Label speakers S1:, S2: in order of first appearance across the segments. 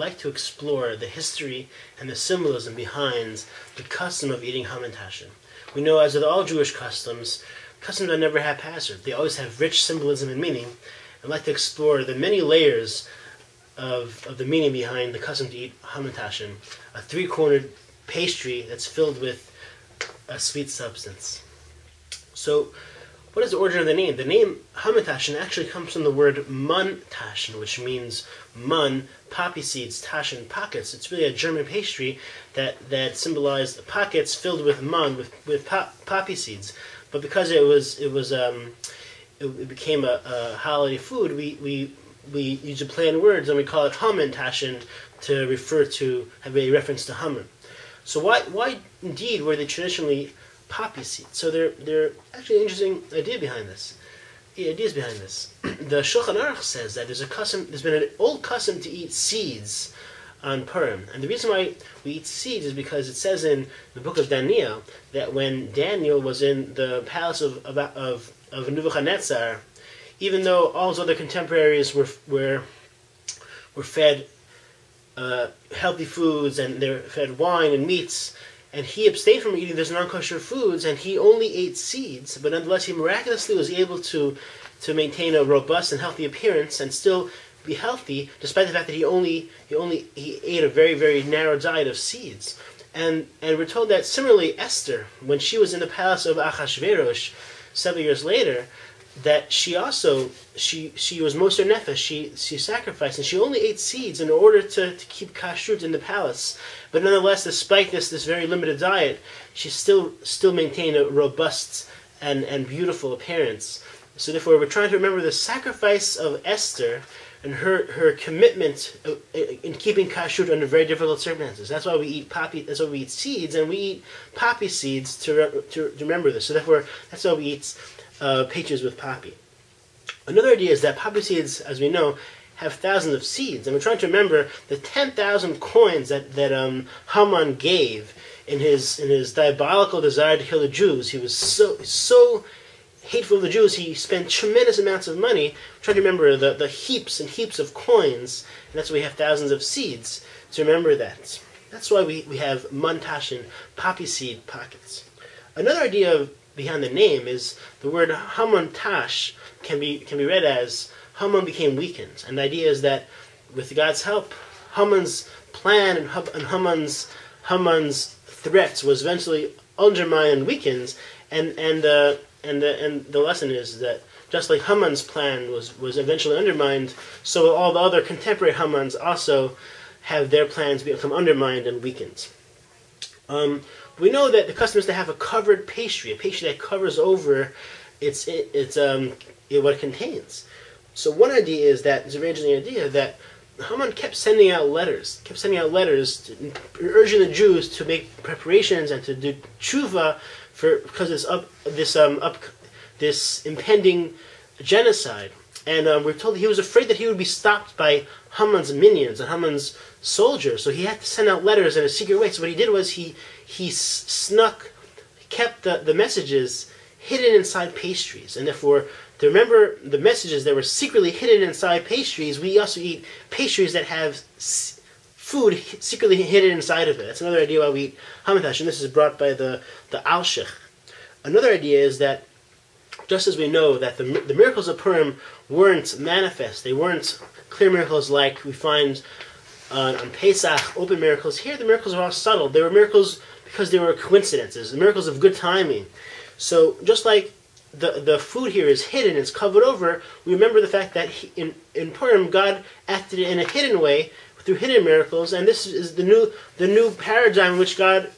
S1: like to explore the history and the symbolism behind the custom of eating Hamentashen. We know, as with all Jewish customs that never haphazard. They always have rich symbolism and meaning. I'd like to explore the many layers of the meaning behind the custom to eat Hamentashen, a three-cornered pastry that's filled with a sweet substance. So, what is the origin of the name? The name Hamentashen actually comes from the word Muntashen, which means mun, poppy seeds, tashen, pockets. It's really a German pastry that symbolized pockets filled with mun, with poppy seeds. But because it became a holiday food, we use a play on words and we call it Hamentashen to refer to, have a reference to Haman. So why indeed were they traditionally poppy seeds? So they're actually an interesting idea behind this. Ideas behind this. The Shulchan Aruch says that there's been an old custom to eat seeds on Purim, and the reason why we eat seeds is because it says in the book of Daniel that when Daniel was in the palace of Nebuchadnezzar, even though all his other contemporaries were fed healthy foods and they were fed wine and meats, and he abstained from eating those non-kosher foods, and he only ate seeds, but nonetheless he miraculously was able to maintain a robust and healthy appearance and still be healthy, despite the fact that he ate a very, very narrow diet of seeds. And we're told that similarly Esther, when she was in the palace of Achashverosh several years later, that she was Moser Nefesh, she sacrificed, and she only ate seeds in order to keep kashrut in the palace. But nonetheless, despite this very limited diet, she still maintained a robust and beautiful appearance. So therefore, we're trying to remember the sacrifice of Esther and her commitment in keeping kashrut under very difficult circumstances. That's why we eat That's why we eat seeds, and we eat poppy seeds to remember this. So therefore, that's why we eat pastries with poppy. Another idea is that poppy seeds, as we know, have thousands of seeds, and we're trying to remember the 10,000 coins that Haman gave in his diabolical desire to kill the Jews. He was so hateful of the Jews, he spent tremendous amounts of money trying to remember the heaps and heaps of coins, and that's why we have thousands of seeds to remember that. That's why we have Muntashen, poppy seed pockets. Another idea behind the name is the word Hamantash can be read as Haman became weakened, and the idea is that with God's help, Haman's plan and Haman's threats was eventually undermined and weakened, and the lesson is that just like Haman's plan was eventually undermined, so will all the other contemporary Hamans also have their plans become undermined and weakened. We know that the custom is to have a covered pastry, a pastry that covers over what it contains. So one idea is that, it's a very interesting idea, that Haman kept sending out letters urging the Jews to make preparations and to do tshuva because this impending genocide. And we're told that he was afraid that he would be stopped by Haman's minions and Haman's soldiers, so he had to send out letters in a secret way. So what he did was he kept the messages hidden inside pastries, and therefore, to remember the messages that were secretly hidden inside pastries, we also eat pastries that have food secretly hidden inside of it. That's another idea why we eat Hamentashen, and this is brought by the Alshich. Another idea is that, just as we know that the miracles of Purim weren't manifest, they weren't clear miracles like we find on Pesach, open miracles. Here the miracles are all subtle. They were miracles because they were coincidences, the miracles of good timing. So just like the food here is hidden, it's covered over, we remember the fact that in Purim God acted in a hidden way through hidden miracles, and this is the new paradigm in which God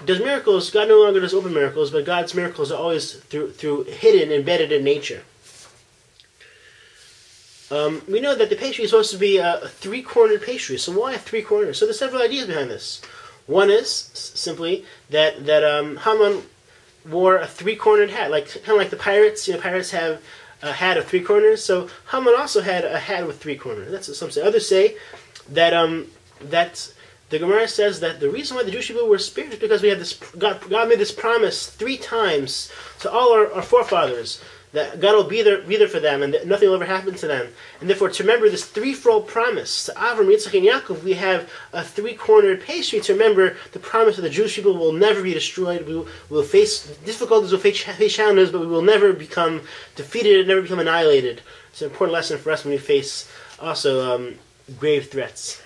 S1: does miracles. God no longer does open miracles, but God's miracles are always through hidden, embedded in nature. We know that the pastry is supposed to be a three-cornered pastry. So why a three-cornered? So there's several ideas behind this. One is simply that Haman wore a three-cornered hat, kind of like the pirates. Pirates have a hat of three corners. So Haman also had a hat with three corners. That's what some say. Others say that the Gemara says that the reason why the Jewish people were spared is because we had this. God made this promise 3 times to all our forefathers that God will be there for them, and that nothing will ever happen to them. And therefore, to remember this threefold promise to Avram, Yitzchak, and Yaakov, we have a three-cornered pastry to remember the promise that the Jewish people will never be destroyed. We will face difficulties, we'll face challenges, but we will never become defeated, never become annihilated. It's an important lesson for us when we face also grave threats.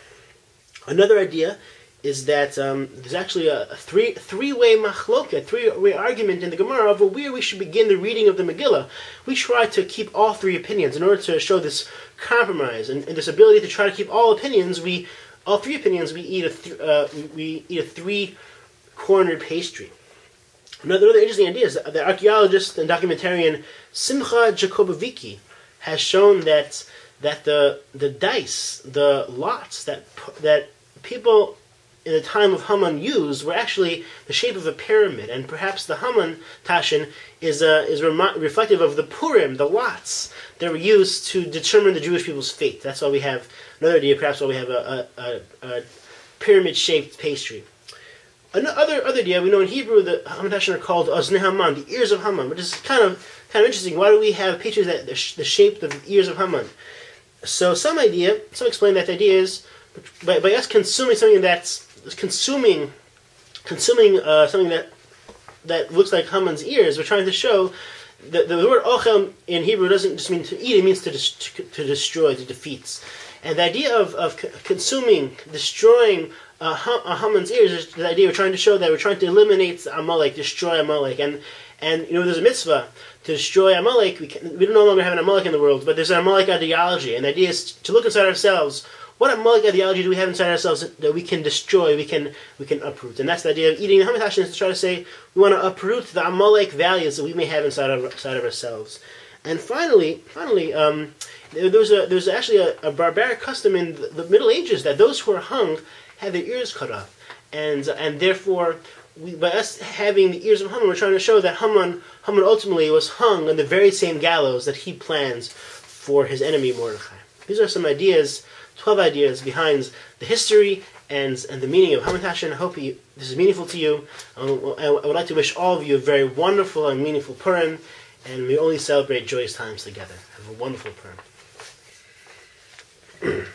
S1: Another idea is that there's actually a three-way machloket, three-way argument in the Gemara over where we should begin the reading of the Megillah. We try to keep all three opinions in order to show this compromise and this ability to try to keep all opinions. All three opinions. We eat a three-cornered pastry. Another interesting idea is that the archaeologist and documentarian Simcha Jacobovicki has shown that the dice, the lots that people in the time of Haman used were actually the shape of a pyramid, and perhaps the Hamentashen is reflective of the Purim, the lots that were used to determine the Jewish people's fate. That's why we have another idea, perhaps why we have a pyramid-shaped pastry. Another idea, we know in Hebrew the Hamentashen are called Oznei Haman, the ears of Haman, which is kind of interesting. Why do we have pastries that the shape of the ears of Haman? So some explain that the idea is by us consuming something that's consuming something that looks like Haman's ears, we're trying to show that the word ochel in Hebrew doesn't just mean to eat; it means to destroy, to defeat. And the idea of consuming, destroying Haman's ears is the idea we're trying to show that we're trying to eliminate Amalek, destroy Amalek, and there's a mitzvah to destroy Amalek. We no longer have an Amalek in the world, but there's an Amalek ideology, and the idea is to look inside ourselves. What Amalek ideology do we have inside ourselves that we can destroy, we can uproot? And that's the idea of eating the Hamentashen, is to try to say we want to uproot the Amalek values that we may have inside of ourselves. And finally, there's actually a barbaric custom in the Middle Ages that those who are hung had their ears cut off, and therefore by us having the ears of Haman, we're trying to show that Haman ultimately was hung on the very same gallows that he plans for his enemy Mordechai. These are some ideas. 12 ideas behind the history and the meaning of Hamentashen. I hope this is meaningful to you. I would like to wish all of you a very wonderful and meaningful Purim, and we only celebrate joyous times together. Have a wonderful Purim.